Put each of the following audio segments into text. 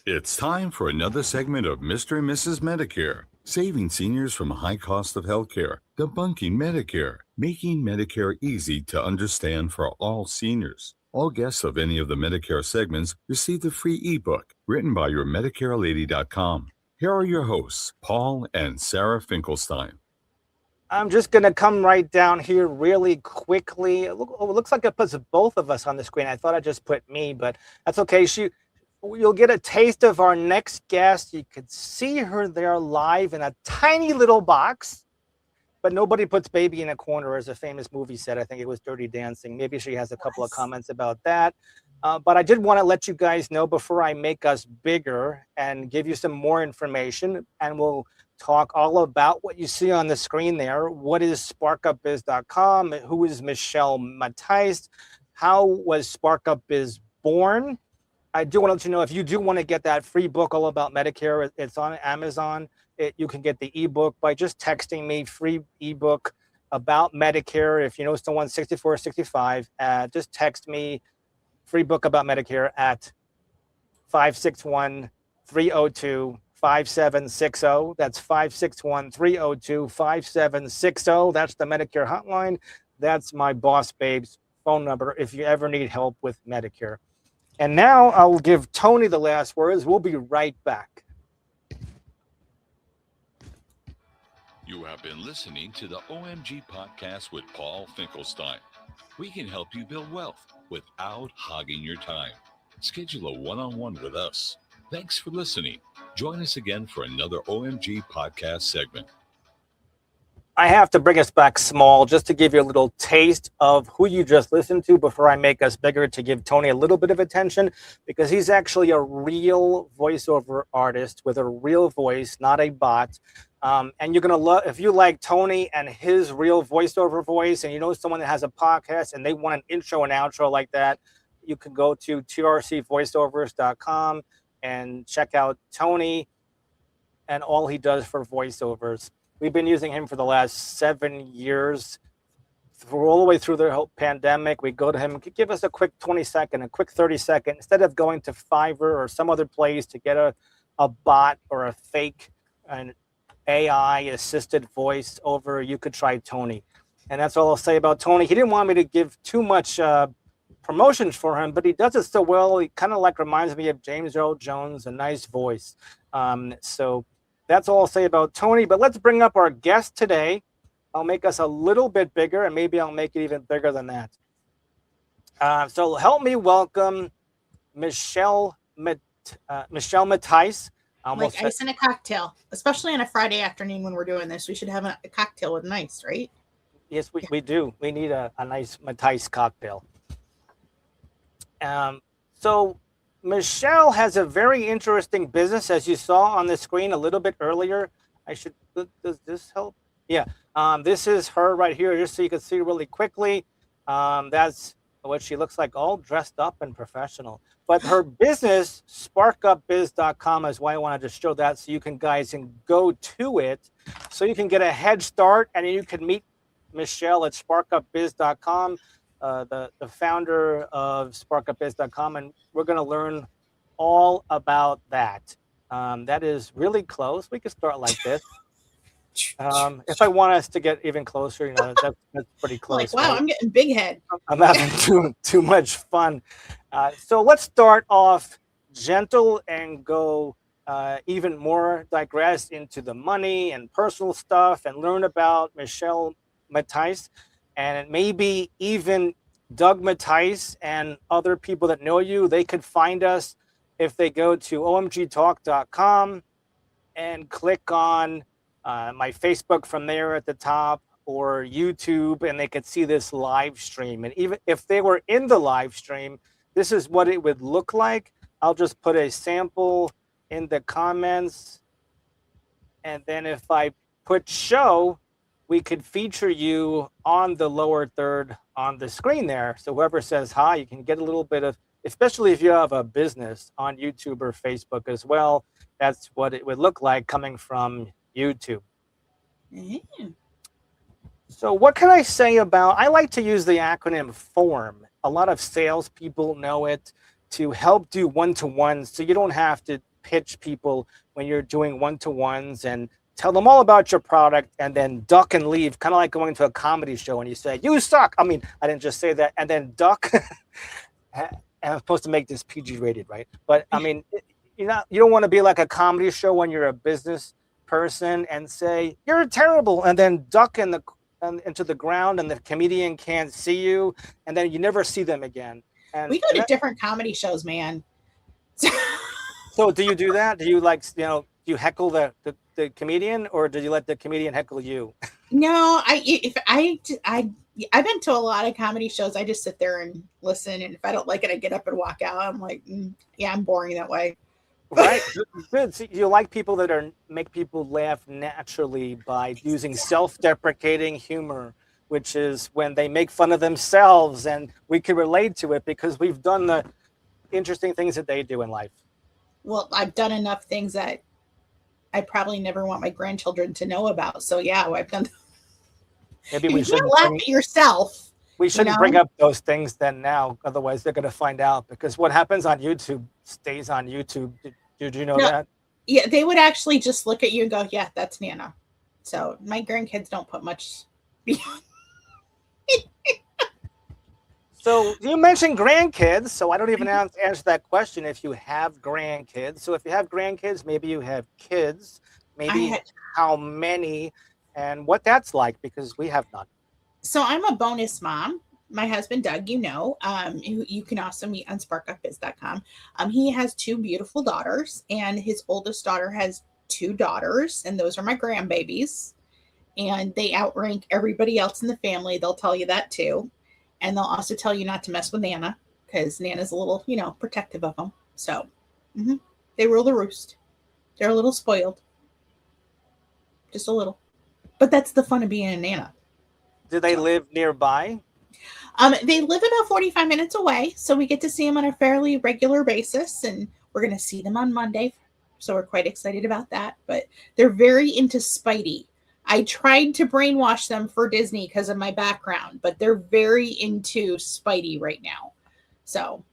It's time for another segment of Mr. and Mrs. Medicare, saving seniors from a high cost of healthcare, debunking Medicare, making Medicare easy to understand for all seniors. All guests of any of the Medicare segments receive the free ebook written by your MedicareLady.com. Here are your hosts, Paul and Sarah Finkelstein. I'm just going to come right down here really quickly. It looks like it puts both of us on the screen. I thought I just put me, but that's okay. You'll get a taste of our next guest. You could see her there live in a tiny little box, but nobody puts baby in a corner, as a famous movie said. I think it was Dirty Dancing. Maybe she has a couple of comments about that. But I did want to let you guys know before I make us bigger and give you some more information, and we'll talk all about what you see on the screen there. What is SparkUpBiz.com? Who is Michelle Mattice? How was SparkUpBiz born? I do want to let you know, if you do want to get that free book all about Medicare, it's on Amazon. You can get the ebook by just texting me, free ebook about Medicare. If you know someone 64 or 65, just text me, free book about Medicare at 561-302-5760. That's 561-302-5760. That's the Medicare hotline. That's my Boss Babes phone number if you ever need help with Medicare. And now I'll give Tony the last words. We'll be right back. You have been listening to the OMG podcast with Paul Finkelstein. We can help you build wealth without hogging your time. Schedule a one-on-one with us. Thanks for listening. Join us again for another OMG podcast segment. I have to bring us back small just to give you a little taste of who you just listened to before I make us bigger, to give Tony a little bit of attention, because he's actually a real voiceover artist with a real voice, not a bot. And you're going to love, if you like Tony and his real voiceover voice, and you know someone that has a podcast and they want an intro and outro like that, you can go to trcvoiceovers.com and check out Tony and all he does for voiceovers. We've been using him for the last 7 years, all the way through the whole pandemic. We go to him, give us a quick 20-second, a quick 30-second, instead of going to Fiverr or some other place to get a bot or a fake an AI-assisted voice over. You could try Tony. And that's all I'll say about Tony. He didn't want me to give too much promotions for him, but he does it so well. He kind of like reminds me of James Earl Jones, a nice voice. So that's all I'll say about Tony. But let's bring up our guest today. I'll make us a little bit bigger, and maybe I'll make it even bigger than that. So help me welcome Michelle Mattice. Like ice in a cocktail, especially on a Friday afternoon when we're doing this. We should have a cocktail with ice, right? Yes, we do. We need a nice Mattice cocktail. So Michelle has a very interesting business, as you saw on the screen a little bit earlier. Does this help? Yeah. This is her right here, just so you can see really quickly. That's what she looks like, all dressed up and professional. But her business, SparkUpBiz.com, is why I wanted to show that, so you guys can go to it, so you can get a head start, and you can meet Michelle at SparkUpBiz.com, the founder of SparkUpBiz.com, and we're going to learn all about that. That is really close. We could start like this. If I want us to get even closer, that's pretty close. Like, wow, right? I'm getting big head. I'm having too much fun. So let's start off gentle and go even more digress into the money and personal stuff, and learn about Michelle Mattice, and maybe even Doug Mattice and other people that know you. They could find us if they go to omgtalk.com and click on my Facebook from there at the top, or YouTube, and they could see this live stream. And even if they were in the live stream, this is what it would look like. I'll just put a sample in the comments. And then if I put show, we could feature you on the lower third on the screen there. So whoever says hi, you can get a little bit of, especially if you have a business on YouTube or Facebook as well. That's what it would look like coming from YouTube. Mm-hmm. So what can I say about, I like to use the acronym FORM. A lot of salespeople know it, to help do one-to-one, so you don't have to pitch people when you're doing one-to-ones and tell them all about your product and then duck and leave, kind of like going to a comedy show and you say, you suck. I mean, I didn't just say that, and then duck. And I'm supposed to make this PG rated, right? But I mean, you don't want to be like a comedy show when you're a business person and say, you're terrible, and then duck into the ground and the comedian can't see you, and then you never see them again. And we go to different comedy shows, man. So do you do that? Do you do you heckle the comedian, or do you let the comedian heckle you? No, I've been to a lot of comedy shows. I just sit there and listen, and if I don't like it, I get up and walk out. I'm like, yeah, I'm boring that way. Right. Good. So you like people that make people laugh naturally by using self-deprecating humor, which is when they make fun of themselves, and we can relate to it because we've done the interesting things that they do in life. Well, I've done enough things that I probably never want my grandchildren to know about. So yeah, I've done. Maybe we shouldn't laugh at yourself. We shouldn't bring up those things then now, otherwise they're going to find out, because what happens on YouTube stays on YouTube. Did you know that? Yeah, they would actually just look at you and go, yeah, that's Nana. So my grandkids don't put much beyond. So you mentioned grandkids, so I don't even answer that question if you have grandkids. So if you have grandkids, maybe you have kids, maybe how many and what that's like, because we have none. So I'm a bonus mom. My husband, Doug, you can also meet on sparkupbiz.com. He has 2 beautiful daughters, and his oldest daughter has 2 daughters, and those are my grandbabies. And they outrank everybody else in the family. They'll tell you that too. And they'll also tell you not to mess with Nana, because Nana's a little, protective of them. So they rule the roost. They're a little spoiled. Just a little. But that's the fun of being a Nana. Do they live nearby? They live about 45 minutes away, so we get to see them on a fairly regular basis, and we're going to see them on Monday, so we're quite excited about that. But they're very into Spidey. I tried to brainwash them for Disney because of my background, but they're very into Spidey right now. So,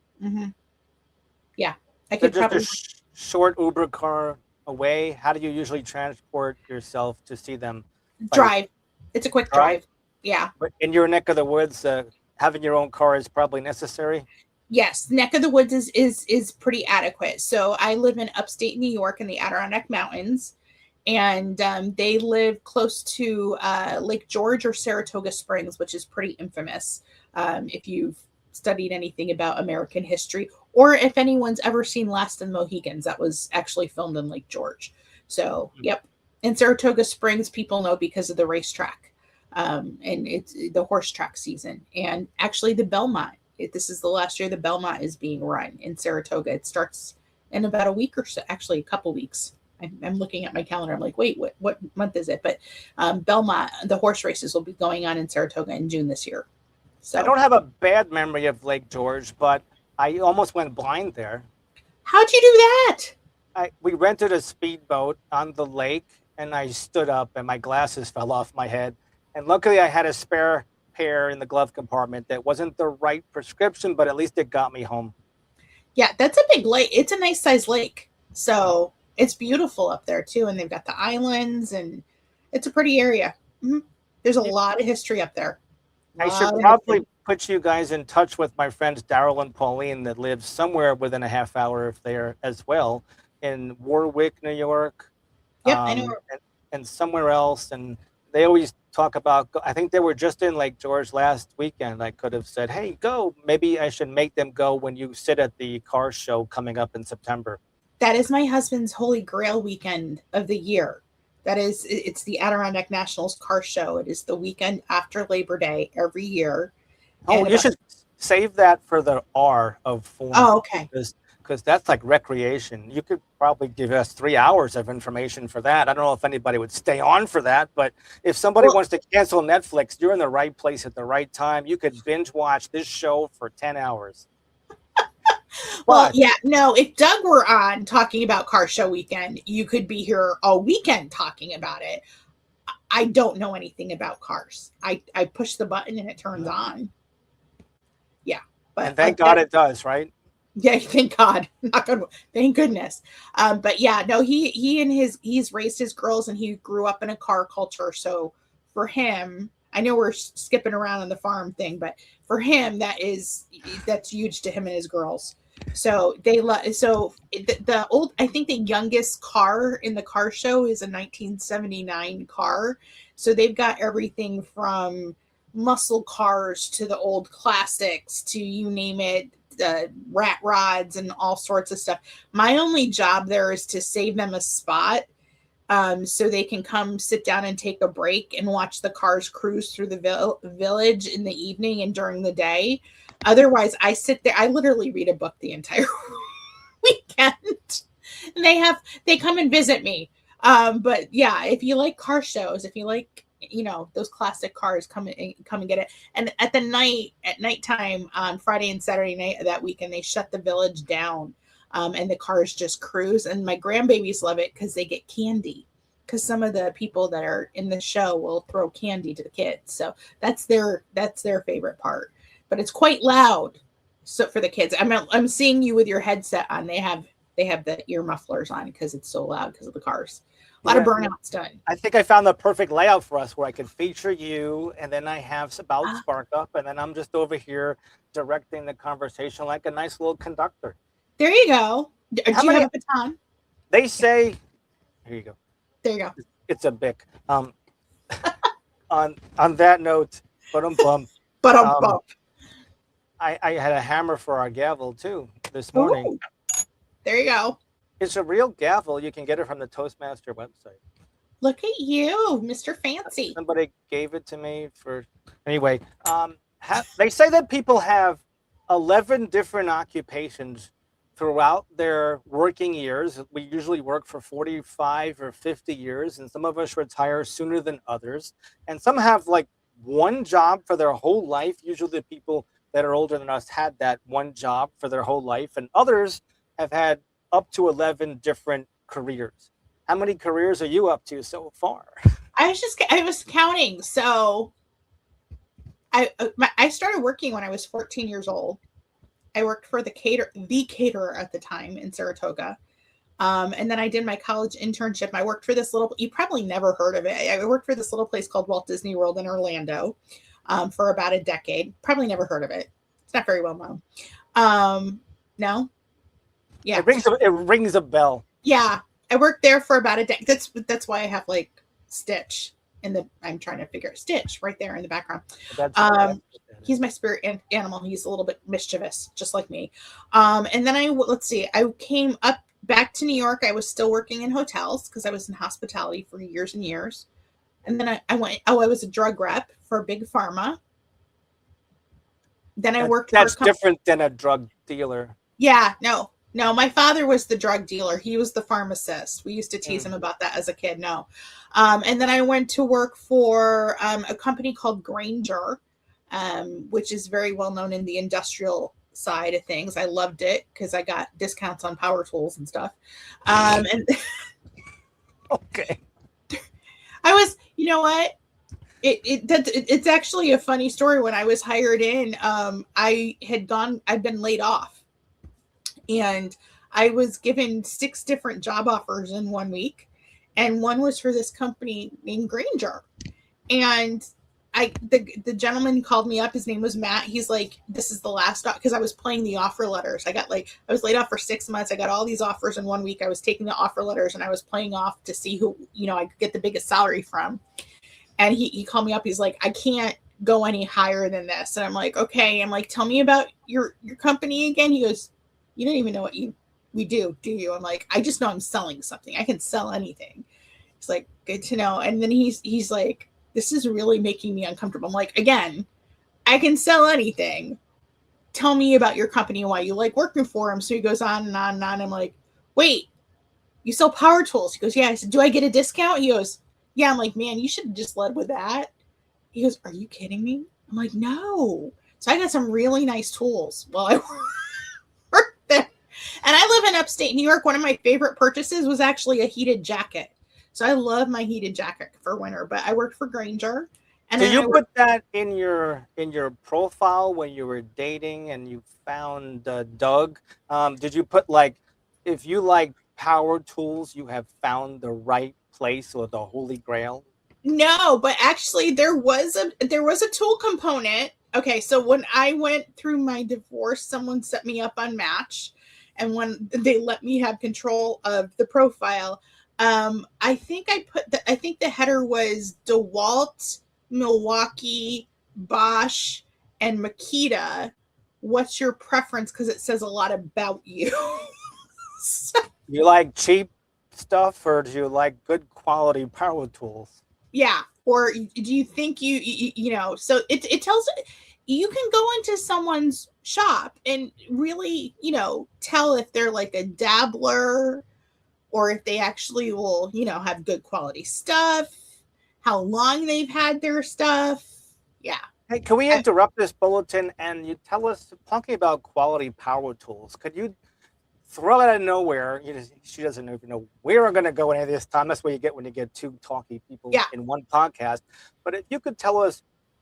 yeah, I could just probably a short Uber car away. How do you usually transport yourself to see them? Drive. It's a quick drive. Yeah. But in your neck of the woods, having your own car is probably necessary. Yes, neck of the woods is pretty adequate. So I live in upstate New York in the Adirondack Mountains, and they live close to Lake George or Saratoga Springs, which is pretty infamous if you've studied anything about American history, or if anyone's ever seen Last of the Mohicans. That was actually filmed in Lake George. So, yep. In Saratoga Springs, people know because of the racetrack. And it's the horse track season. And actually the Belmont, this is the last year the Belmont is being run in Saratoga. It starts in about a week or so, actually a couple weeks. I'm looking at my calendar. I'm like, wait, what month is it? But Belmont, the horse races will be going on in Saratoga in June this year. So I don't have a bad memory of Lake George, but I almost went blind there. How'd you do that? We rented a speedboat on the lake, and I stood up and my glasses fell off my head. And luckily I had a spare pair in the glove compartment that wasn't the right prescription, but at least it got me home. Yeah, that's a big lake. It's a nice sized lake. So it's beautiful up there too. And they've got the islands, and it's a pretty area. There's a lot of history up there. I should probably put you guys in touch with my friends Daryl and Pauline that live somewhere within a half hour of there as well, in Warwick, New York. Yep, I know. And somewhere else. And they always talk about, I think they were just in Lake George last weekend. I could have said, hey, go. Maybe I should make them go when you sit at the car show coming up in September. That is my husband's holy grail weekend of the year. It's the Adirondack Nationals car show. It is the weekend after Labor Day every year. Oh, you should save that for the R of form. Oh, okay. Because that's like recreation. You could probably give us 3 hours of information for that. I don't know if anybody would stay on for that, but if somebody wants to cancel Netflix, you're in the right place at the right time. You could binge watch this show for 10 hours. Well, yeah, no, if Doug were on talking about car show weekend, you could be here all weekend talking about it. I don't know anything about cars. I push the button and it turns on. Yeah. But and thank God it does, right? Yeah, thank God. Not good. Thank goodness. But yeah, no, he's raised his girls and he grew up in a car culture. So for him, I know we're skipping around on the farm thing, but for him, that's huge to him and his girls. So they love. So the old, I think the youngest car in the car show is a 1979 car. So they've got everything from muscle cars to the old classics to you name it, rat rods and all sorts of stuff. My only job there is to save them a spot, so they can come sit down and take a break and watch the cars cruise through the village in the evening and during the day. Otherwise, I sit there. I literally read a book the entire weekend. And they come and visit me. But yeah, if you like car shows, if you like those classic cars, come and get it. And at nighttime on Friday and Saturday night of that weekend, they shut the village down, and the cars just cruise. And my grandbabies love it because they get candy, because some of the people that are in the show will throw candy to the kids. So that's their favorite part. But it's quite loud. So for the kids, I'm seeing you with your headset on. They have the ear mufflers on because it's so loud because of the cars. A lot of burnouts done. I think I found the perfect layout for us where I can feature you, and then I have about Spark Up, and then I'm just over here directing the conversation like a nice little conductor. There you go. Do you have a baton? They say, here you go. There you go. It's a bic. On that note, bum. I had a hammer for our gavel too this morning. Ooh. There you go. It's a real gavel. You can get it from the Toastmaster website. Look at you, Mr. Fancy. Somebody gave it to me for... Anyway, they say that people have 11 different occupations throughout their working years. We usually work for 45 or 50 years, and some of us retire sooner than others. And some have like one job for their whole life. Usually the people that are older than us had that one job for their whole life, and others have had up to 11 different careers. How many careers are you up to so far? I was counting. So I started working when I was 14 years old. I worked for the caterer at the time in Saratoga. And then I did my college internship. I worked for this you probably never heard of it. I worked for this little place called Walt Disney World in Orlando for about a decade. Probably never heard of it. It's not very well known. No? Yeah. It rings a bell. Yeah. I worked there for about a decade. That's why I have like Stitch I'm trying to figure out Stitch right there in the background. He's my spirit animal. He's a little bit mischievous, just like me. And then I came up back to New York. I was still working in hotels because I was in hospitality for years and years. And then I was a drug rep for Big Pharma. Then I worked. That's different than a drug dealer. Yeah, no, my father was the drug dealer. He was the pharmacist. We used to tease him about that as a kid. No. And then I went to work for a company called Grainger, which is very well known in the industrial side of things. I loved it because I got discounts on power tools and stuff. And okay. I was, you know what? It's actually a funny story. When I was hired in, I'd been laid off. And I was given 6 different job offers in 1 week. And one was for this company named Grainger. And the gentleman called me up. His name was Matt. He's like, this is the last, because I was playing the offer letters. I was laid off for 6 months. I got all these offers in 1 week. I was taking the offer letters and I was playing off to see who, I could get the biggest salary from. And he called me up. He's like, I can't go any higher than this. And I'm like, okay. I'm like, tell me about your company again. He goes, you don't even know what we do you? I'm like, I just know I'm selling something. I can sell anything. It's like, good to know. And then he's like, this is really making me uncomfortable. I'm like, again, I can sell anything. Tell me about your company and why you like working for him. So he goes on and on and on. I'm like, wait, you sell power tools? He goes, yeah. I said, do I get a discount? He goes, yeah. I'm like, man, you should have just led with that. He goes, are you kidding me? I'm like, no. So I got some really nice tools while I worked there. And I live in upstate New York. One of my favorite purchases was actually a heated jacket. So I love my heated jacket for winter, but I worked for Grainger. And So then you put that in your profile when you were dating and you found Doug. Did you put like, if you like power tools, you have found the right place or the holy grail? no, but actually there was a tool component. Okay, so when I went through my divorce, someone set me up on Match, and when they let me have control of the profile, I think the header was DeWalt, Milwaukee, Bosch, and Makita. What's your preference? Because it says a lot about you. So, You like cheap stuff or do you like good quality power tools? yeah. Or do you think so it tells you can go into someone's shop and really, tell if they're like a dabbler or if they actually will, have good quality stuff, how long they've had their stuff. Yeah. Hey, can we I, interrupt this bulletin and you tell us, talking about quality power tools, could you throw it out of nowhere? She doesn't even know where we're going to go any of this time. That's what you get when you get two talky people yeah. in one podcast. But if you could tell us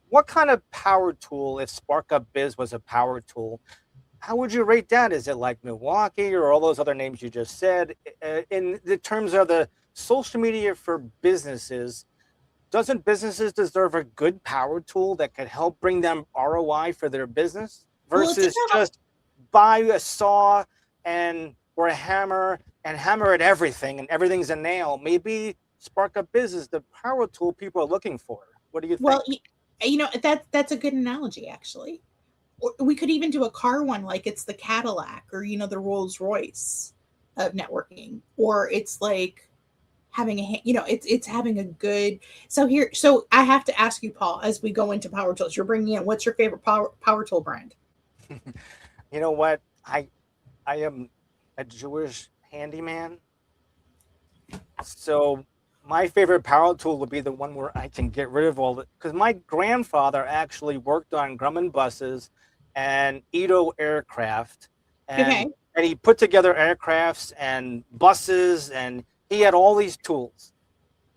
what kind of power tool, if Spark Up Biz was a power tool, how would you rate that? Is it like Milwaukee or all those other names you just said? In the terms of the social media for businesses, doesn't businesses deserve a good power tool that could help bring them ROI for their business Well, it's versus about just buy a saw and or a hammer and hammer at everything and everything's a nail? Maybe Spark Up Biz is the power tool people are looking for. What do you think? well, that's a good analogy actually. Or we could even do a car one, like it's the Cadillac or the Rolls Royce of networking, or it's like having it's having a good. So I have to ask you, Paul, as we go into power tools, you're bringing in, what's your favorite power tool brand? You know what? I am a Jewish handyman, so my favorite power tool would be the one where I can get rid of all the, because my grandfather actually worked on Grumman buses and Edo aircraft, Okay. and he put together aircrafts and buses, and he had all these tools.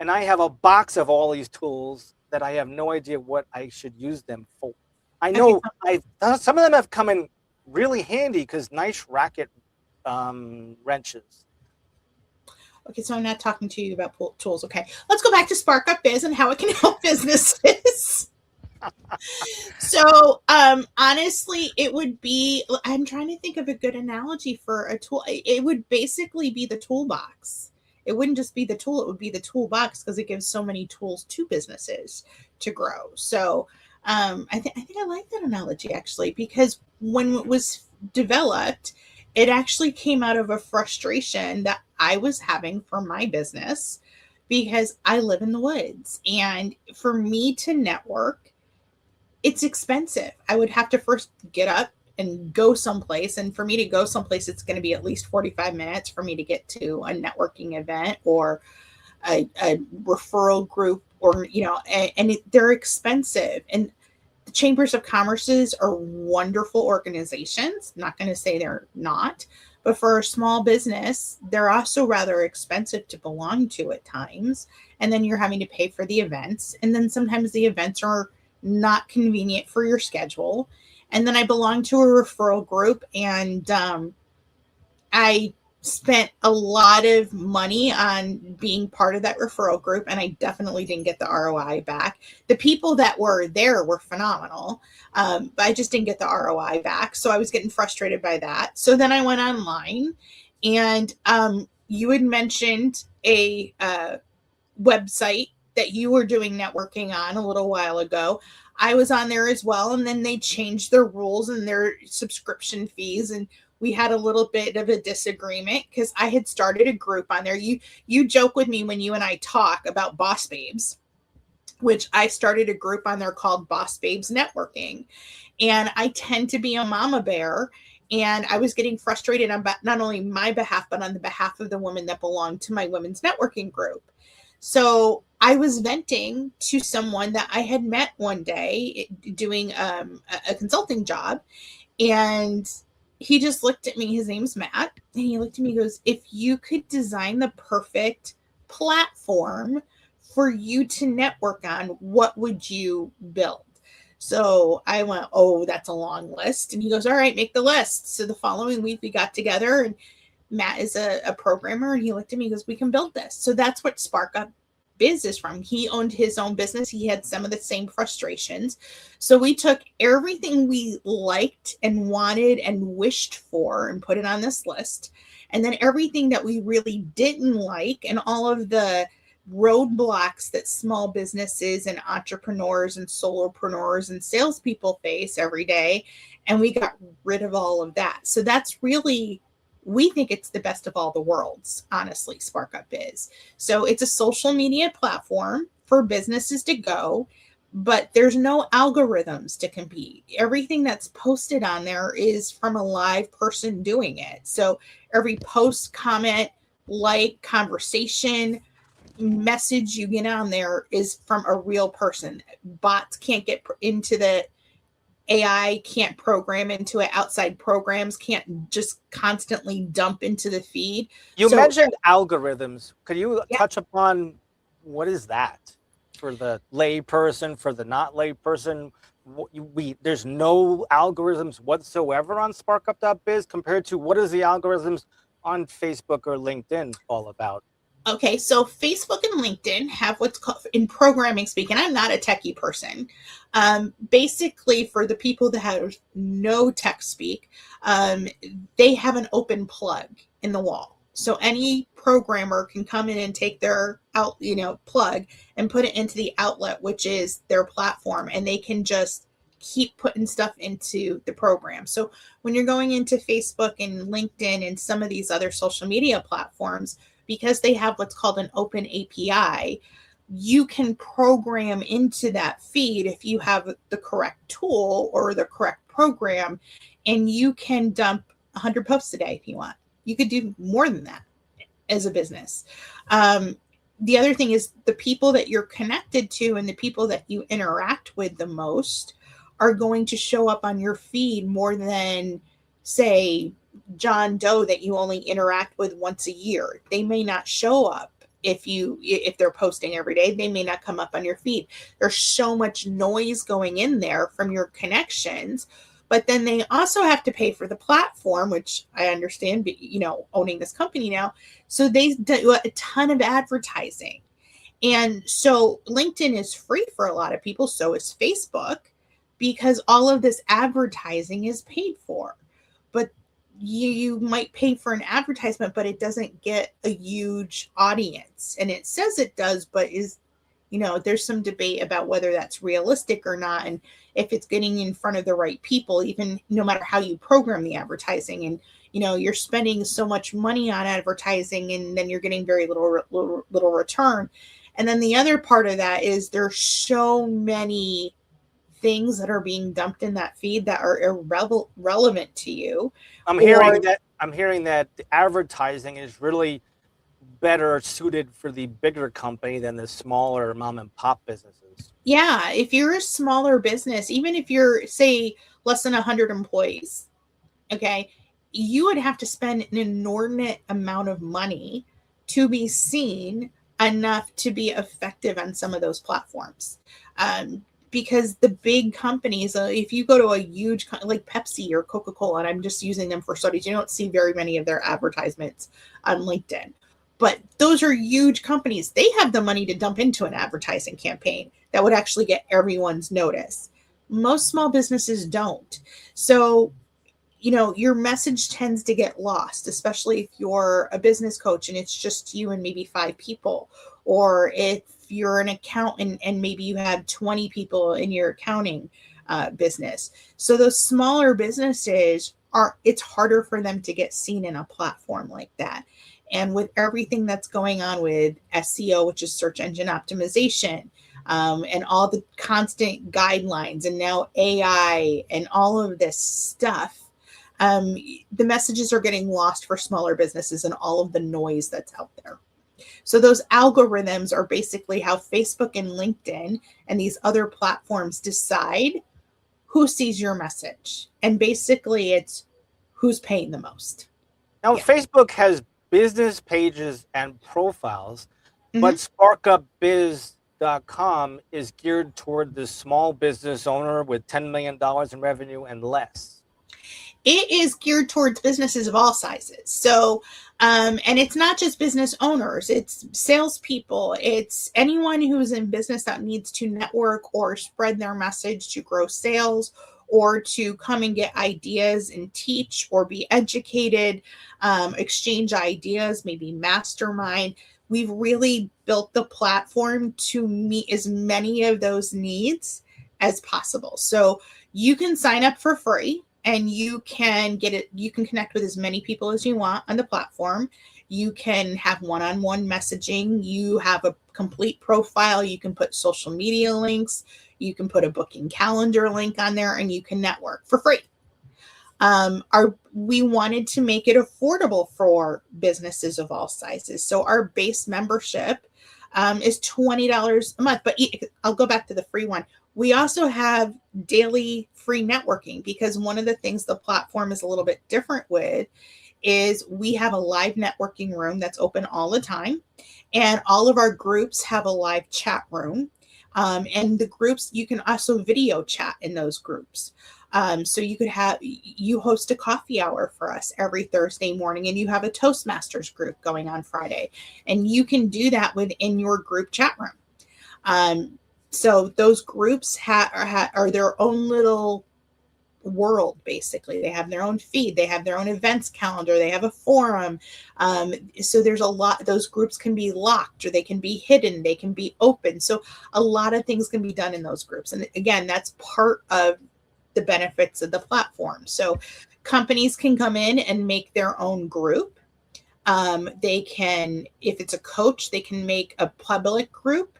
And I have a box of all these tools that I have no idea what I should use them for. I Okay. know some of them have come in really handy because nice racket wrenches. Okay, so I'm not talking to you about tools. Okay, let's go back to Spark Up Biz and how it can help businesses. So, honestly, it would be, I'm trying to think of a good analogy for a tool. It would basically be the toolbox. It wouldn't just be the tool, it would be the toolbox because it gives so many tools to businesses to grow. So, I think I like that analogy actually, because when it was developed, it actually came out of a frustration that I was having for my business because I live in the woods. And for me to network, it's expensive. I would have to first get up and go someplace. And for me to go someplace, it's going to be at least 45 minutes for me to get to a networking event or a referral group, or, they're expensive. And the chambers of commerces are wonderful organizations. Not going to say they're not, but for a small business, they're also rather expensive to belong to at times. And then you're having to pay for the events. And then sometimes the events are not convenient for your schedule. And then I belong to a referral group, and I spent a lot of money on being part of that referral group, and I definitely didn't get the ROI back. The people that were there were phenomenal, but I just didn't get the ROI back. So I was getting frustrated by that. So then I went online, and you had mentioned a website that you were doing networking on a little while ago. I was on there as well, and then they changed their rules and their subscription fees, and we had a little bit of a disagreement because I had started a group on there. You joke with me when you and I talk about BossBabes, which I started a group on there called BossBabes Networking. And I tend to be a mama bear, and I was getting frustrated on not only my behalf, but on the behalf of the women that belonged to my women's networking group. So I was venting to someone that I had met one day doing a consulting job, and he just looked at me. His name's Matt, and he looked at me and goes, if you could design the perfect platform for you to network on, what would you build? So I went, oh, that's a long list. And he goes, all right, make the list. So the following week we got together, and Matt is a programmer, and he looked at me and goes, we can build this. So that's what Spark Up Biz is from. He owned his own business. He had some of the same frustrations. So we took everything we liked and wanted and wished for and put it on this list. And then everything that we really didn't like and all of the roadblocks that small businesses and entrepreneurs and solopreneurs and salespeople face every day. And we got rid of all of that. So that's really, we think it's the best of all the worlds, honestly, Spark Up Biz. So it's a social media platform for businesses to go, but there's no algorithms to compete. Everything that's posted on there is from a live person doing it. So every post, comment, like, conversation, message you get on there is from a real person. Bots can't get into the AI, can't program into it. Outside programs can't just constantly dump into the feed. You mentioned algorithms. Could you touch upon what is that for the lay person, for the not lay person? There's no algorithms whatsoever on SparkUp.biz compared to what is the algorithms on Facebook or LinkedIn all about? Okay, so Facebook and LinkedIn have what's called, in programming speak, and I'm not a techie person. Basically, for the people that have no tech speak, they have an open plug in the wall. So any programmer can come in and take their plug and put it into the outlet, which is their platform, and they can just keep putting stuff into the program. So when you're going into Facebook and LinkedIn and some of these other social media platforms, because they have what's called an open API, you can program into that feed if you have the correct tool or the correct program, and you can dump 100 posts a day if you want. You could do more than that as a business. The other thing is the people that you're connected to and the people that you interact with the most are going to show up on your feed more than, say, John Doe that you only interact with once a year. They may not show up if they're posting every day. They may not come up on your feed. There's so much noise going in there from your connections, but then they also have to pay for the platform, which I understand, owning this company now. So they do a ton of advertising. And so LinkedIn is free for a lot of people. So is Facebook, because all of this advertising is paid for. But you might pay for an advertisement, but it doesn't get a huge audience. And it says it does, but there's some debate about whether that's realistic or not, and if it's getting in front of the right people, even no matter how you program the advertising. And you're spending so much money on advertising, and then you're getting very little return. And then the other part of that is there's so many things that are being dumped in that feed that are irrelevant to you. I'm hearing that the advertising is really better suited for the bigger company than the smaller mom and pop businesses. Yeah, if you're a smaller business, even if you're, say, less than 100 employees, okay, you would have to spend an inordinate amount of money to be seen enough to be effective on some of those platforms. Because the big companies, if you go to a huge, like Pepsi or Coca-Cola, and I'm just using them for studies, you don't see very many of their advertisements on LinkedIn. But those are huge companies. They have the money to dump into an advertising campaign that would actually get everyone's notice. Most small businesses don't. So, your message tends to get lost, especially if you're a business coach and it's just you and maybe 5 people, or if you're an accountant and maybe you have 20 people in your accounting business. So those smaller businesses it's harder for them to get seen in a platform like that. And with everything that's going on with SEO, which is search engine optimization, and all the constant guidelines, and now AI and all of this stuff, the messages are getting lost for smaller businesses and all of the noise that's out there. So those algorithms are basically how Facebook and LinkedIn and these other platforms decide who sees your message. And basically it's who's paying the most. Now, Facebook has business pages and profiles. But sparkupbiz.com is geared toward the small business owner with $10 million in revenue and less. It is geared towards businesses of all sizes. So, and it's not just business owners, it's salespeople, it's anyone who is in business that needs to network or spread their message to grow sales, or to come and get ideas and teach or be educated, exchange ideas, maybe mastermind. We've really built the platform to meet as many of those needs as possible. So you can sign up for free and you can get it. You can connect with as many people as you want on the platform. You can have one-on-one messaging. You have a complete profile. You can put social media links. You can put a booking calendar link on there, and you can network for free. We wanted to make it affordable for businesses of all sizes. So our base membership is $20 a month, but I'll go back to the free one. We also have daily free networking, because one of the things the platform is a little bit different with is we have a live networking room that's open all the time. And all of our groups have a live chat room. And the groups, you can also video chat in those groups. So you host a coffee hour for us every Thursday morning, and you have a Toastmasters group going on Friday, and you can do that within your group chat room. So those groups are their own little world, basically. They have their own feed, they have their own events calendar, they have a forum. So there's a lot. Those groups can be locked, or they can be hidden, they can be open. So a lot of things can be done in those groups. And again, that's part of the benefits of the platform. So companies can come in and make their own group. They can, if it's a coach, they can make a public group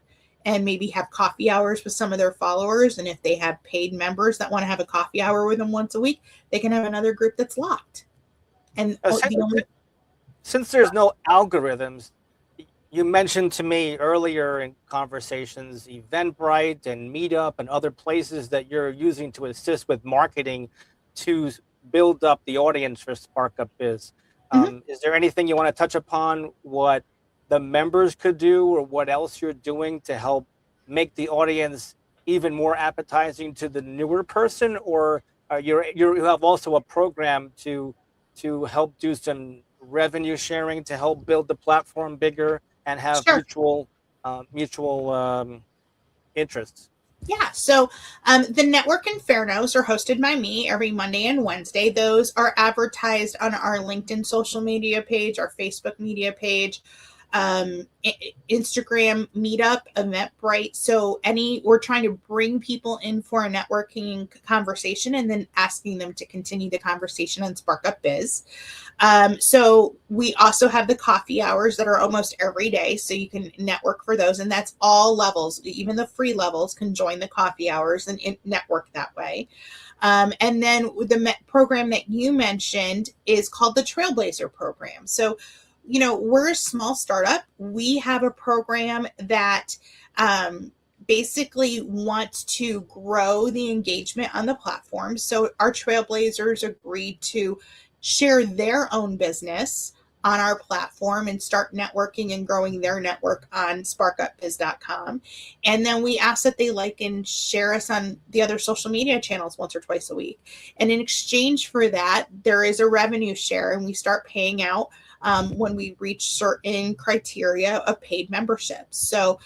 and maybe have coffee hours with some of their followers. And if they have paid members that want to have a coffee hour with them once a week, they can have another group that's locked. And since there's no algorithms, you mentioned to me earlier in conversations, Eventbrite and Meetup and other places that you're using to assist with marketing to build up the audience for Spark Up Biz. Is there anything you want to touch upon, what the members could do, or what else you're doing to help make the audience even more appetizing to the newer person? Or you have also a program to help do some revenue sharing to help build the platform bigger and have mutual interests? Yeah. So the Network Infernos are hosted by me every Monday and Wednesday. Those are advertised on our LinkedIn social media page, our Facebook media page, Instagram, Meetup, Eventbrite. So we're trying to bring people in for a networking conversation and then asking them to continue the conversation on Spark Up Biz. So we also have the coffee hours that are almost every day. So you can network for those, and that's all levels. Even the free levels can join the coffee hours and network that way. And then the program that you mentioned is called the Trailblazer program. So we're a small startup. We have a program that basically wants to grow the engagement on the platform. So our Trailblazers agreed to share their own business on our platform and start networking and growing their network on sparkupbiz.com. And then we ask that they like and share us on the other social media channels once or twice a week. And in exchange for that, there is a revenue share, and we start paying out when we reach certain criteria of paid memberships. So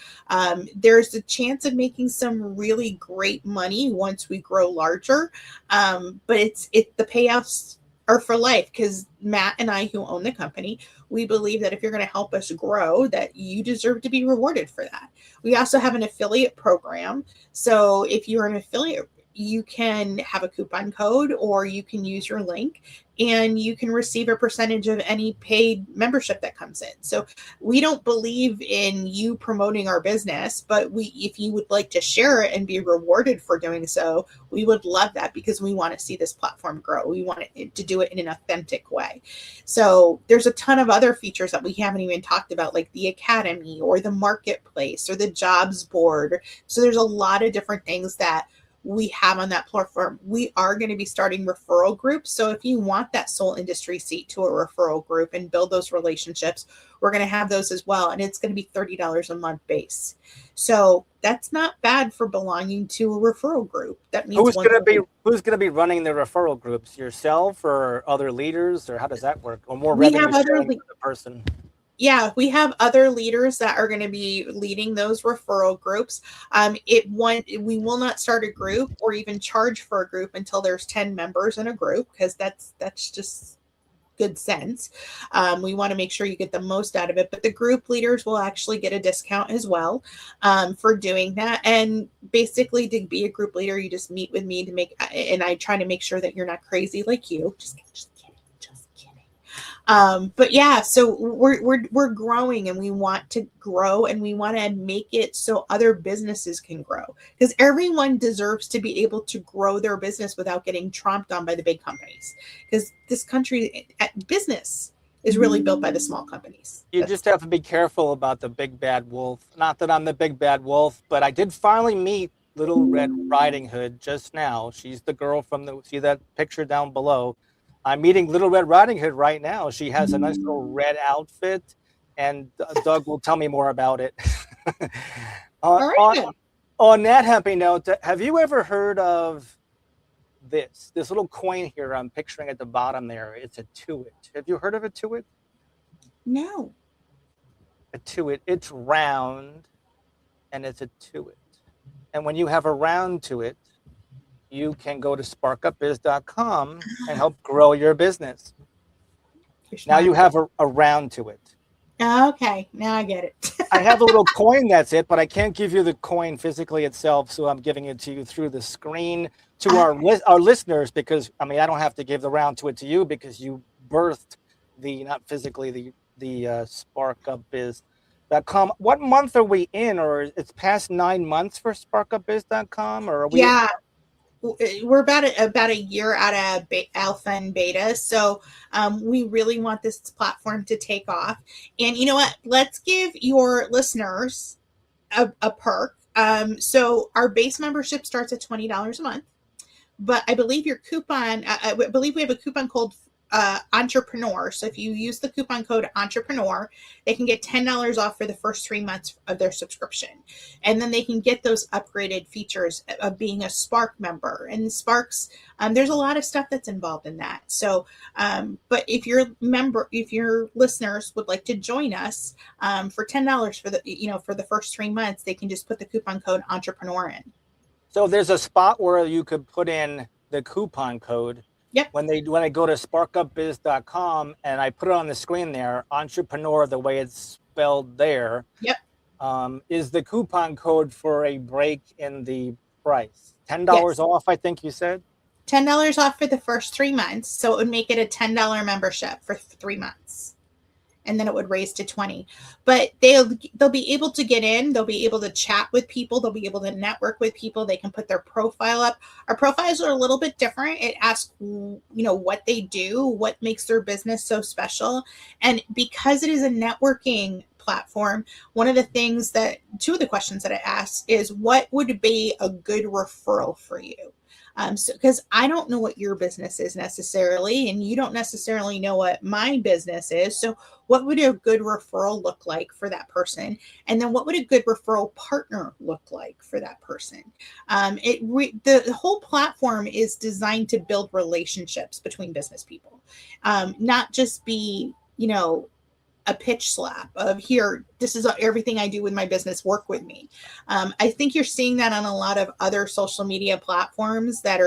there's a chance of making some really great money once we grow larger. But the payouts are for life, because Matt and I, who own the company, we believe that if you're going to help us grow, that you deserve to be rewarded for that. We also have an affiliate program. So if you're an affiliate, you can have a coupon code, or you can use your link, and you can receive a percentage of any paid membership that comes in. So we don't believe in you promoting our business, but if you would like to share it and be rewarded for doing so, we would love that, because we want to see this platform grow. We want it to do it in an authentic way. So there's a ton of other features that we haven't even talked about, like the Academy or the Marketplace or the Jobs Board. So there's a lot of different things that we have on that platform. We are going to be starting referral groups. So if you want that sole industry seat to a referral group and build those relationships, we're going to have those as well. And it's going to be $30 a month base. So that's not bad for belonging to a referral group. That means who's going to be running the referral groups? Yourself or other leaders, or how does that work? Or more revenue sharing for the person? Yeah, we have other leaders that are going to be leading those referral groups. We will not start a group or even charge for a group until there's 10 members in a group, because that's just good sense. We want to make sure you get the most out of it, but the group leaders will actually get a discount as well for doing that. And basically, to be a group leader, you just meet with me and I try to make sure that you're not crazy like you. Just kidding. But yeah, so we're growing, and we want to grow, and we want to make it so other businesses can grow, because everyone deserves to be able to grow their business without getting tromped on by the big companies, because this country business is really built by the small companies. You just have to be careful about the big bad wolf. Not that I'm the big bad wolf, but I did finally meet Little Red Riding Hood just now. She's the girl see that picture down below. I'm meeting Little Red Riding Hood right now. She has a nice little red outfit, and Doug will tell me more about it. On that happy note, have you ever heard of this little coin here I'm picturing at the bottom there? It's a Tuit. Have you heard of a Tuit? No. A Tuit. It's round, and it's a Tuit. And when you have a round to it, you can go to sparkupbiz.com and help grow your business. Now you have a round to it. Okay, now I get it. I have a little coin, that's it, but I can't give you the coin physically itself, so I'm giving it to you through the screen to our listeners, because, I mean, I don't have to give the round to it to you because you birthed not physically, the sparkupbiz.com. What month are we in, or it's past 9 months for sparkupbiz.com, or are we? Yeah. We're about a year out of alpha and beta, so we really want this platform to take off. And you know what? Let's give your listeners a perk. So our base membership starts at $20 a month, but I believe your coupon. I believe we have a coupon called entrepreneur. So if you use the coupon code entrepreneur, they can get $10 off for the first 3 months of their subscription. And then they can get those upgraded features of being a Spark member. And Sparks, there's a lot of stuff that's involved in that. So, but if your listeners would like to join us for $10 for the first 3 months, they can just put the coupon code entrepreneur in. So there's a spot where you could put in the coupon code. Yep. When I go to sparkupbiz.com and I put it on the screen there, entrepreneur, the way it's spelled there. Yep. Is the coupon code for a break in the price. $10 off, I think you said? $10 off for the first 3 months. So it would make it a $10 membership for 3 months. And then it would raise to 20. But they'll be able to get in. They'll be able to chat with people. They'll be able to network with people. They can put their profile up. Our profiles are a little bit different. It asks, what they do, what makes their business so special. And because it is a networking platform, two of the questions that I ask is, what would be a good referral for you? Because I don't know what your business is necessarily, and you don't necessarily know what my business is. So what would a good referral look like for that person? And then what would a good referral partner look like for that person? The whole platform is designed to build relationships between business people, not just be, a pitch slap of, here, this is everything I do with my business, work with me. I think you're seeing that on a lot of other social media platforms that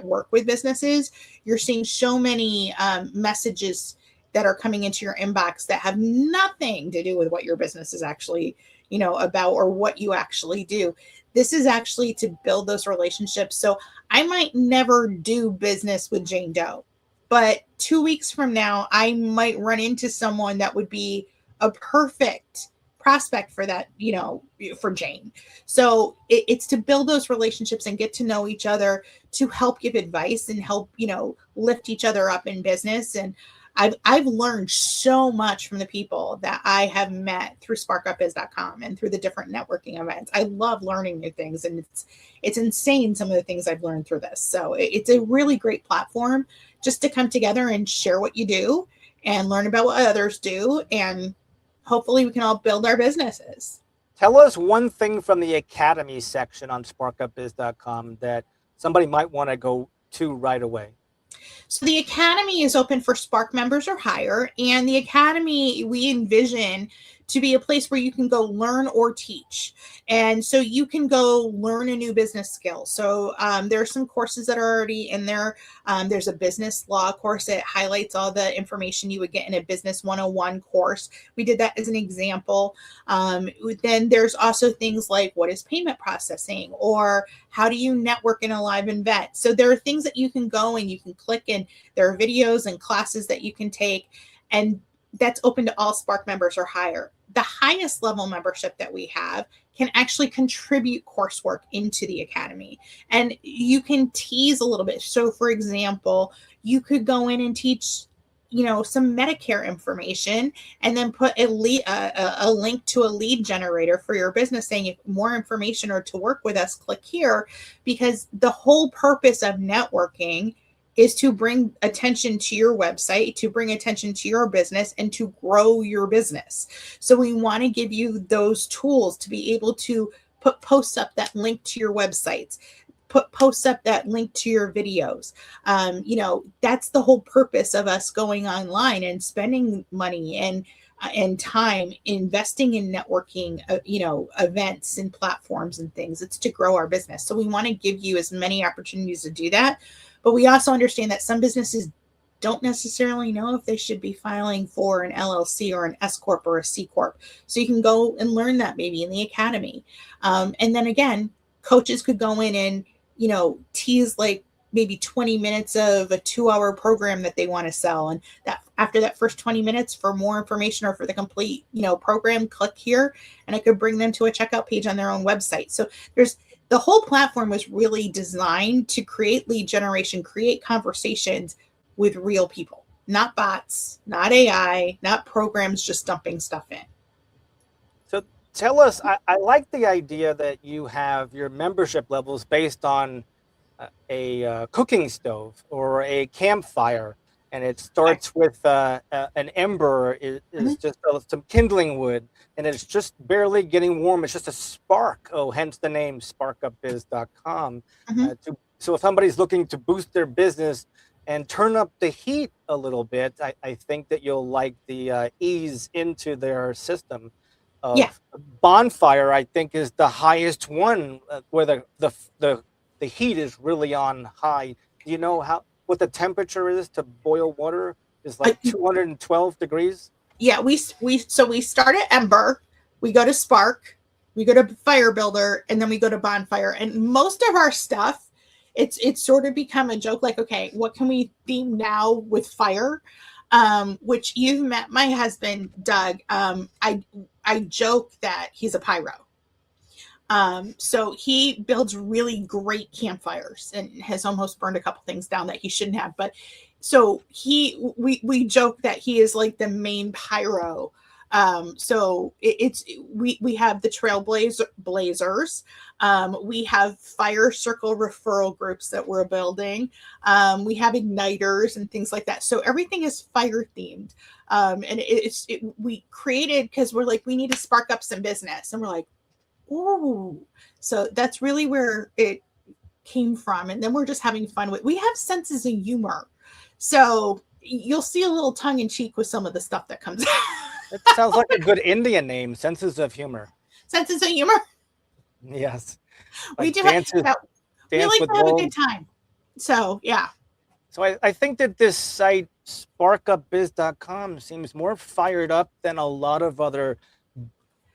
work with businesses. You're seeing so many messages that are coming into your inbox that have nothing to do with what your business is actually, about, or what you actually do. This is actually to build those relationships. So I might never do business with Jane Doe, but 2 weeks from now, I might run into someone that would be a perfect prospect for that, for Jane. So it's to build those relationships and get to know each other, to help give advice and help, lift each other up in business. And I've learned so much from the people that I have met through sparkupbiz.com and through the different networking events. I love learning new things, and it's insane some of the things I've learned through this. So it's a really great platform just to come together and share what you do and learn about what others do, and hopefully we can all build our businesses. Tell us one thing from the Academy section on sparkupbiz.com that somebody might want to go to right away. So the Academy is open for Spark members or higher, and the Academy we envision to be a place where you can go learn or teach. And so you can go learn a new business skill. So there are some courses that are already in there. There's a business law course that highlights all the information you would get in a business 101 course. We did that as an example. Then there's also things like what is payment processing, or how do you network in a live event. So there are things that you can go and you can click, and there are videos and classes that you can take, and that's open to all Spark members or higher. The highest level membership that we have can actually contribute coursework into the Academy, and you can tease a little bit. So for example, you could go in and teach, some Medicare information, and then put a link to a lead generator for your business saying, if more information or to work with us, click here, because the whole purpose of networking is to bring attention to your website, to bring attention to your business, and to grow your business. So we want to give you those tools to be able to put posts up that link to your websites, put posts up that link to your videos. That's the whole purpose of us going online and spending money and time investing in networking, events and platforms and things. It's to grow our business. So we want to give you as many opportunities to do that. But we also understand that some businesses don't necessarily know if they should be filing for an LLC or an S Corp or a C Corp. So you can go and learn that maybe in the Academy. And then again, coaches could go in and, tease like maybe 20 minutes of a 2-hour program that they want to sell. And that after that first 20 minutes, for more information or for the complete, program, click here, and it could bring them to a checkout page on their own website. So the whole platform was really designed to create lead generation, create conversations with real people, not bots, not AI, not programs just dumping stuff in. So tell us, I like the idea that you have your membership levels based on a cooking stove or a campfire, and it starts with an ember is just some kindling wood, and it's just barely getting warm. It's just a spark. Oh, hence the name sparkupbiz.com. So if somebody's looking to boost their business and turn up the heat a little bit, I think that you'll like the ease into their system. Bonfire, I think, is the highest one where the heat is really on high. Do you know what the temperature is to boil water? Is like 212 degrees. Yeah, we start at ember, we go to spark, we go to fire builder, and then we go to bonfire. And most of our stuff, it's sort of become a joke, like, okay, what can we theme now with fire? Which you've met my husband, Doug. I joke that he's a pyro. So he builds really great campfires and has almost burned a couple things down that he shouldn't have. But so we joke that he is like the main pyro. So we have the trailblazers. We have fire circle referral groups that we're building. We have igniters and things like that. So everything is fire themed. And we created, because we're like, we need to spark up some business, and we're like, ooh. So that's really where it came from. And then we're just having fun with, we have senses of humor. So you'll see a little tongue in cheek with some of the stuff that comes out. It sounds like a good Indian name, Senses of Humor. Senses of humor? Yes. We do have to have a good time. So, yeah. So I think that this site, sparkupbiz.com, seems more fired up than a lot of other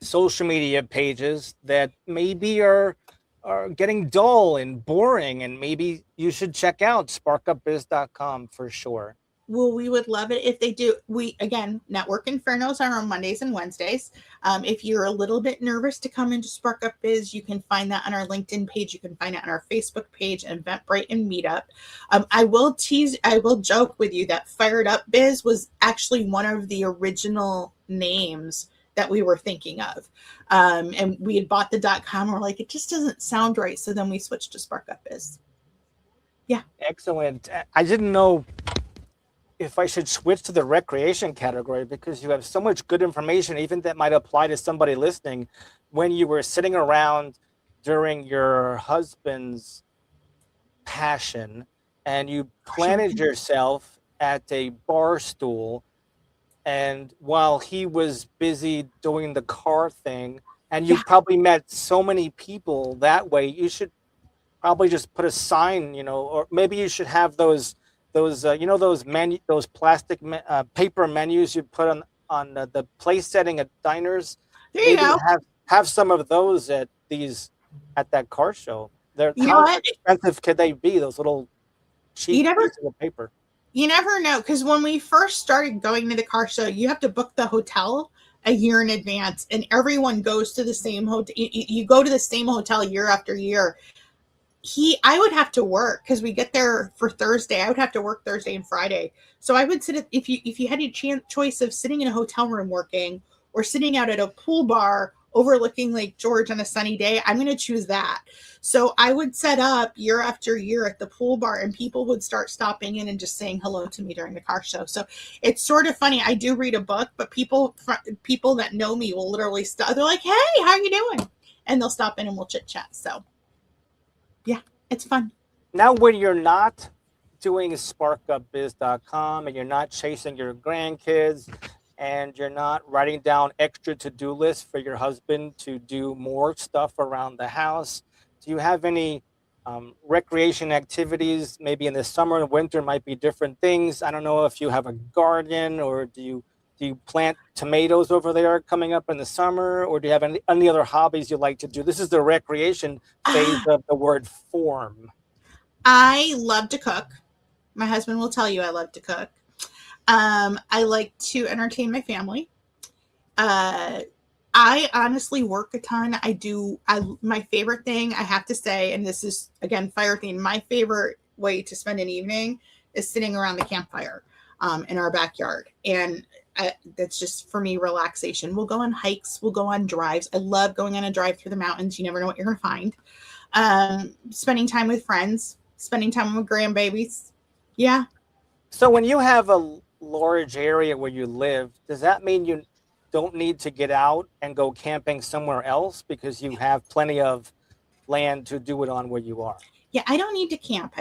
social media pages that maybe are getting dull and boring, and maybe you should check out sparkupbiz.com for sure. Well, we would love it if they do. We, again, Network Infernos are on Mondays and Wednesdays. If you're a little bit nervous to come into Spark Up Biz, you can find that on our LinkedIn page. You can find it on our Facebook page, Eventbrite, and Meetup. I will joke with you that Fired Up Biz was actually one of the original names that we were thinking of. And we had bought the .com and we're like, it just doesn't sound right. So then we switched to Spark Up Biz. Yeah. Excellent. I didn't know if I should switch to the recreation category because you have so much good information, even that might apply to somebody listening. When you were sitting around during your husband's passion and you planted yourself at a bar stool, and while he was busy doing the car thing, and you probably met so many people that way, you should probably just put a sign, or maybe you should have those those plastic paper menus you put on the place setting at diners. There you go. Have some of those at that car show. How expensive could they be? Those little cheap pieces of paper. You never know, because when we first started going to the car show, you have to book the hotel a year in advance, and everyone goes to the same hotel. You go to the same hotel year after year. I would have to work because we get there for Thursday. I would have to work Thursday and Friday. So I would sit if you had a choice of sitting in a hotel room working or sitting out at a pool bar overlooking Lake George on a sunny day, I'm going to choose that. So I would set up year after year at the pool bar, and people would start stopping in and just saying hello to me during the car show. So it's sort of funny. I do read a book, but people that know me will literally stop. They're like, "Hey, how are you doing?" And they'll stop in and we'll chit chat. So yeah, it's fun. Now, when you're not doing sparkupbiz.com and you're not chasing your grandkids and you're not writing down extra to-do lists for your husband to do more stuff around the house, do you have any recreation activities? Maybe in the summer and winter might be different things. I don't know if you have a garden, or do you plant tomatoes over there coming up in the summer, or do you have any other hobbies you like to do? This is the recreation phase of the word form. I love to cook. My husband will tell you I love to cook. I like to entertain my family. I honestly work a ton. My favorite thing, I have to say, and this is, again, fire theme, my favorite way to spend an evening is sitting around the campfire in our backyard. And that's just, for me, relaxation. We'll go on hikes. We'll go on drives. I love going on a drive through the mountains. You never know what you're going to find. Spending time with friends. Spending time with grandbabies. Yeah. So when you have a large area where you live, does that mean you don't need to get out and go camping somewhere else because you have plenty of land to do it on where you are? Yeah, I don't need to camp.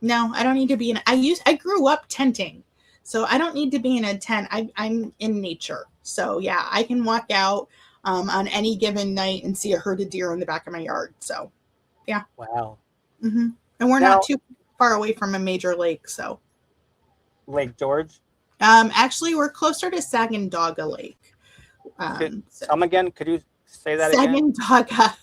No, I don't need to be in. I grew up tenting, so I don't need to be in a tent. I'm in nature, so yeah, I can walk out on any given night and see a herd of deer in the back of my yard. So, yeah. Wow. Mm-hmm. And we're not too far away from a major lake, so. Lake George? Actually, we're closer to Sagandaga Lake. Come again? Could you say that again? Sagandaga.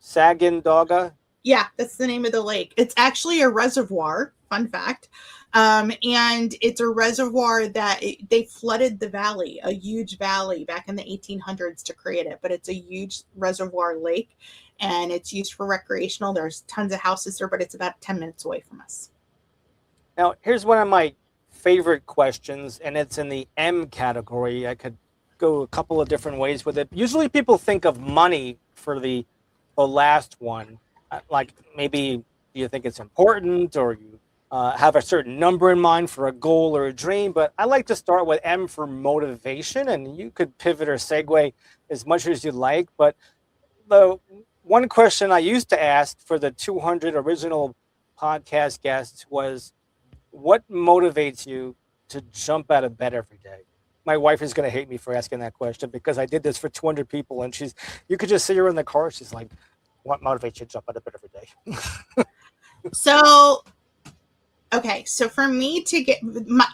Sagandaga? Yeah, that's the name of the lake. It's actually a reservoir, fun fact. And it's a reservoir that they flooded the valley, a huge valley back in the 1800s to create it. But it's a huge reservoir lake, and it's used for recreational. There's tons of houses there, but it's about 10 minutes away from us. Now, here's one of my favorite questions, and it's in the M category. I could go a couple of different ways with it. Usually people think of money for the last one. Like maybe you think it's important, or you have a certain number in mind for a goal or a dream. But I like to start with M for motivation, and you could pivot or segue as much as you like. But the one question I used to ask for the 200 original podcast guests was, what motivates you to jump out of bed every day? My wife is going to hate me for asking that question because I did this for 200 people, and you could just see her in the car. She's like, what motivates you to jump out of bed every day? So for me to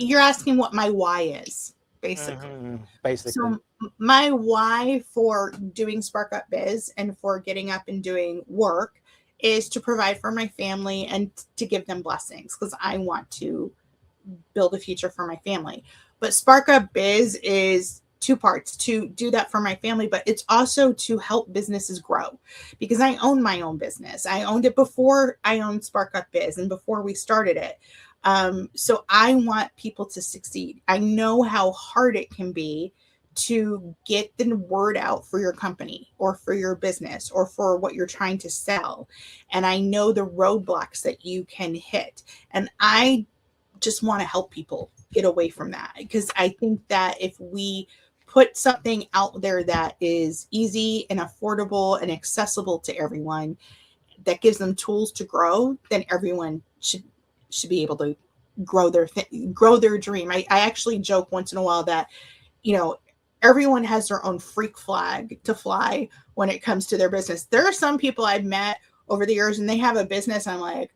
you're asking what my why is, basically. Mm-hmm. Basically. So my why for doing Spark Up Biz and for getting up and doing work is to provide for my family and to give them blessings, because I want to build a future for my family. But Spark Up Biz is two parts: to do that for my family, but it's also to help businesses grow, because I own my own business. I owned it before I owned Spark Up Biz and before we started it. So I want people to succeed. I know how hard it can be to get the word out for your company or for your business or for what you're trying to sell. And I know the roadblocks that you can hit. And I just want to help people get away from that, because I think that if we put something out there that is easy and affordable and accessible to everyone, that gives them tools to grow, then everyone should be able to grow their dream. I actually joke once in a while that, everyone has their own freak flag to fly when it comes to their business. There are some people I've met over the years and they have a business. I'm like,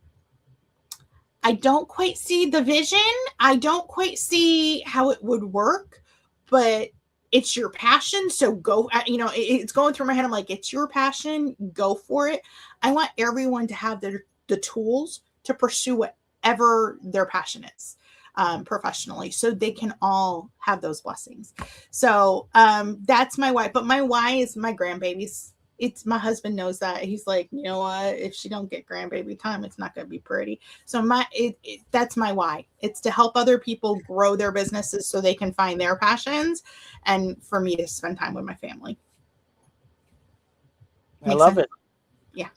I don't quite see the vision. I don't quite see how it would work, but it's your passion. So go, it's going through my head. I'm like, it's your passion. Go for it. I want everyone to have the tools to pursue whatever their passion is. Professionally, so they can all have those blessings. So that's my why. But my why is my grandbabies. It's my husband knows that. He's like, you know what? If she don't get grandbaby time, it's not going to be pretty. So that's my why. It's to help other people grow their businesses so they can find their passions, and for me to spend time with my family. I love it. Yeah.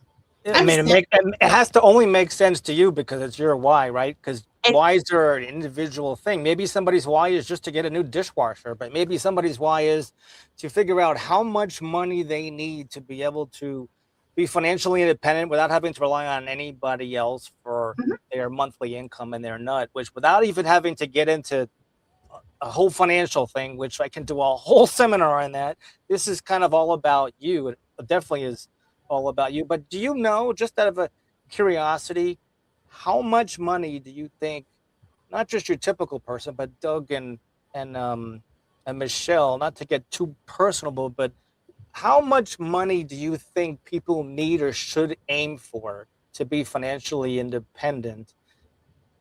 I mean, it has to only make sense to you because it's your why, right? Because whys are an individual thing. Maybe somebody's why is just to get a new dishwasher, but maybe somebody's why is to figure out how much money they need to be able to be financially independent without having to rely on anybody else for their monthly income and their nut, which without even having to get into a whole financial thing, which I can do a whole seminar on that. This is kind of all about you. It definitely is all about you. But do you know, just out of a curiosity, how much money do you think, not just your typical person, but Doug and Michelle, not to get too personable, but how much money do you think people need or should aim for to be financially independent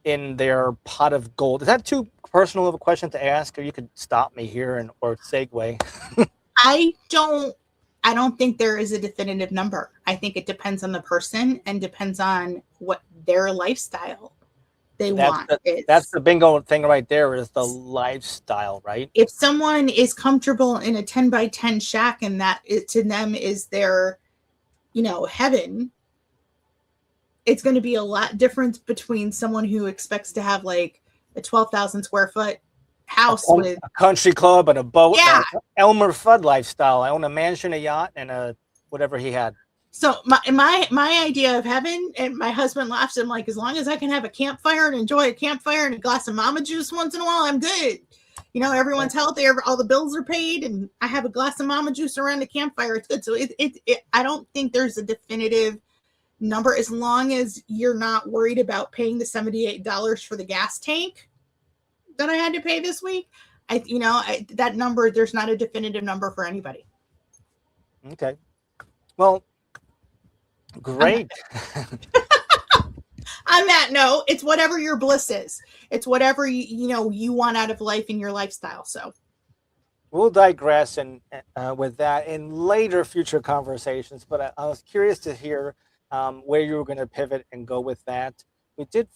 in their pot of gold? Is that too personal of a question to ask, or you could stop me here or segue? I don't think there is a definitive number. I think it depends on the person and depends on what their lifestyle they want. That's the bingo thing right there, is the lifestyle, right? If someone is comfortable in a 10 by 10 shack and that to them is their, heaven, it's going to be a lot different between someone who expects to have like a 12,000 square foot house with a country club and a boat. Yeah. Elmer Fudd lifestyle. I own a mansion, a yacht, and a whatever he had. So my idea of heaven, and my husband laughs, I'm like, as long as I can have a campfire and enjoy a campfire and a glass of mama juice once in a while, I'm good. Everyone's healthy, all the bills are paid, and I have a glass of mama juice around the campfire. It's good. So I don't think there's a definitive number, as long as you're not worried about paying the $78 for the gas tank that I had to pay this week. That number, there's not a definitive number for anybody. Okay. Well, great. On that note, it's whatever your bliss is. It's whatever you want out of life and your lifestyle. So we'll digress with that in later future conversations. But I was curious to hear where you were going to pivot and go with that. We did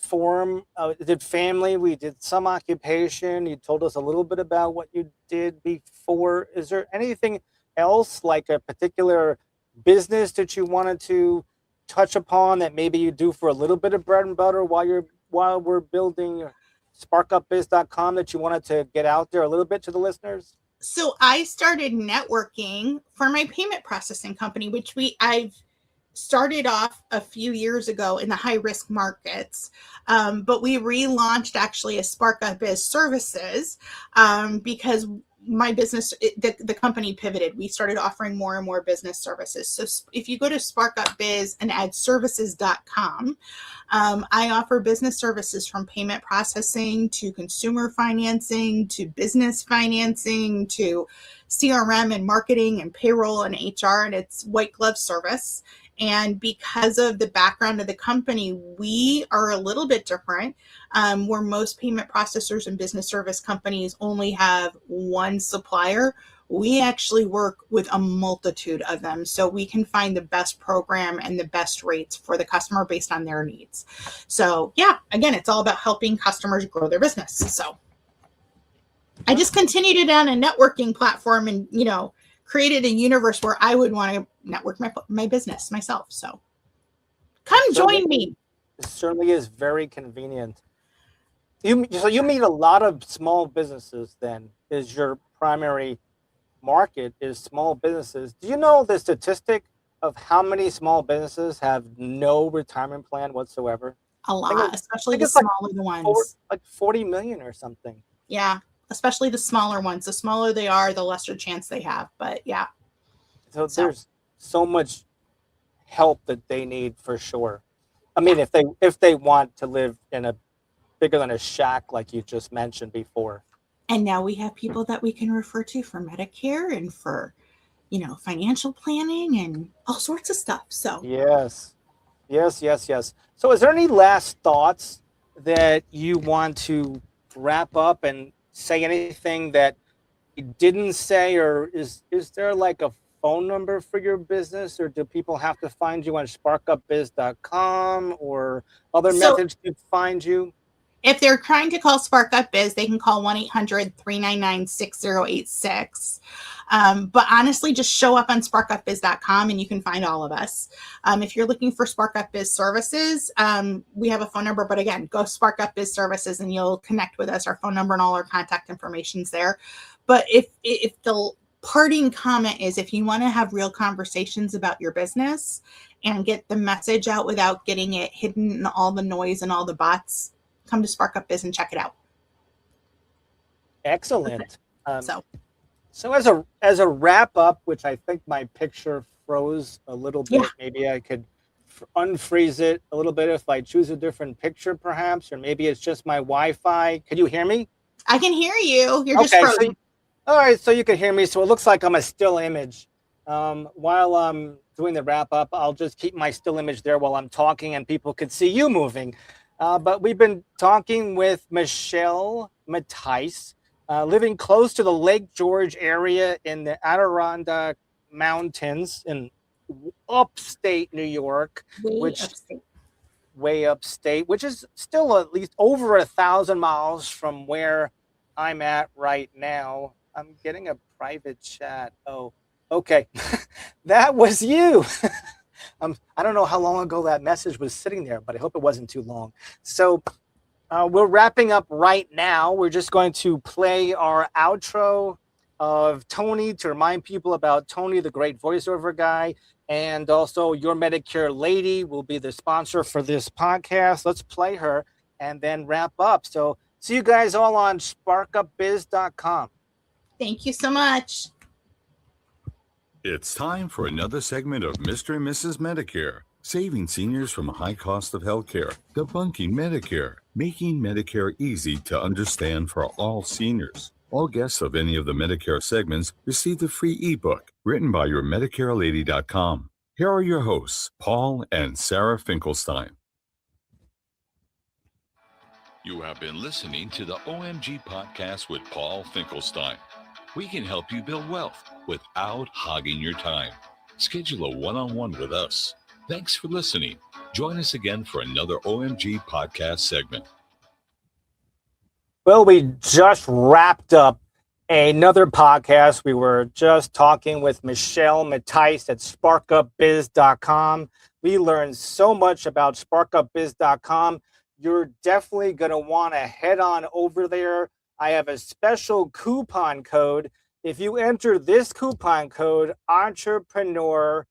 did family, we did some occupation. You told us a little bit about what you did before. Is there anything else, like a particular business that you wanted to touch upon that maybe you do for a little bit of bread and butter while we're building sparkupbiz.com, that you wanted to get out there a little bit to the listeners? So I started networking for my payment processing company, which I've started off a few years ago in the high risk markets. But we relaunched actually as Spark Up Biz Services because my business, the company pivoted. We started offering more and more business services. So if you go to Spark Up Biz and add services.com, I offer business services from payment processing to consumer financing to business financing to CRM and marketing and payroll and HR, and it's white glove service. And because of the background of the company, we are a little bit different. Where most payment processors and business service companies only have one supplier, we actually work with a multitude of them. So we can find the best program and the best rates for the customer based on their needs. So yeah, again, it's all about helping customers grow their business. So I just continued it on a networking platform and, created a universe where I would want to network my business myself. So come join me. It certainly is very convenient. So you meet a lot of small businesses then, is your primary market is small businesses. Do you know the statistic of how many small businesses have no retirement plan whatsoever? A lot, especially the smaller ones. Like 40 million or something. Yeah, especially the smaller ones. The smaller they are, the lesser chance they have. But yeah. So there's so much help that they need for sure. I mean, if they want to live in a bigger than a shack, like you just mentioned before. And now we have people that we can refer to for Medicare and for, financial planning and all sorts of stuff. So yes. So is there any last thoughts that you want to wrap up and say anything that you didn't say, or is there like a phone number for your business, or do people have to find you on sparkupbiz.com or other methods to find you? If they're trying to call Spark Up Biz, they can call 1-800-399-6086. But honestly, just show up on sparkupbiz.com and you can find all of us. If you're looking for Spark Up Biz services, we have a phone number, but again, go Spark Up Biz services and you'll connect with us. Our phone number and all our contact information's there. But if the parting comment is, if you want to have real conversations about your business and get the message out without getting it hidden in all the noise and all the bots, come to Spark Up Biz and check it out. Excellent. So as a wrap up, which I think my picture froze a little bit. Yeah. Maybe I could unfreeze it a little bit if I choose a different picture, perhaps, or maybe it's just my Wi-Fi. Could you hear me? I can hear you. You're just frozen. All right, so you can hear me. So it looks like I'm a still image. While I'm doing the wrap up, I'll just keep my still image there while I'm talking, and people could see you moving. But we've been talking with Michelle Mattice, living close to the Lake George area in the Adirondack Mountains in upstate New York, way upstate, which is still at least over 1,000 miles from where I'm at right now. I'm getting a private chat. Oh, okay. That was you. I don't know how long ago that message was sitting there, but I hope it wasn't too long. So we're wrapping up right now. We're just going to play our outro of Tony to remind people about Tony, the great voiceover guy, and also Your Medicare Lady will be the sponsor for this podcast. Let's play her and then wrap up. So see you guys all on sparkupbiz.com. Thank you so much. It's time for another segment of Mr. and Mrs. Medicare, saving seniors from a high cost of healthcare, debunking Medicare, making Medicare easy to understand for all seniors. All guests of any of the Medicare segments receive the free ebook written by yourmedicarelady.com. Here are your hosts, Paul and Sarah Finkelstein. You have been listening to the OMG podcast with Paul Finkelstein. We can help you build wealth without hogging your time. Schedule a one-on-one with us. Thanks for listening. Join us again for another OMG podcast segment. Well, we just wrapped up another podcast. We were just talking with Michelle Mattice at sparkupbiz.com. We learned so much about sparkupbiz.com. You're definitely going to want to head on over there. I have a special coupon code. If you enter this coupon code, entrepreneur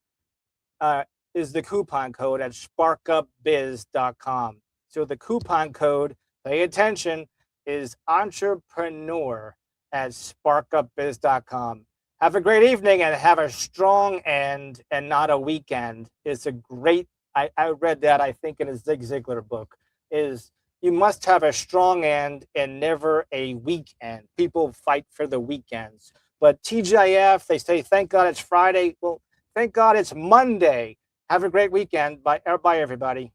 is the coupon code at sparkupbiz.com. So the coupon code, pay attention, is entrepreneur at sparkupbiz.com. Have a great evening and have a strong end and not a weekend. It's a great, I read that, I think, in a Zig Ziglar book, is you must have a strong end and never a weak end. People fight for the weekends. But TGIF, they say, thank God it's Friday. Well, thank God it's Monday. Have a great weekend. Bye, everybody.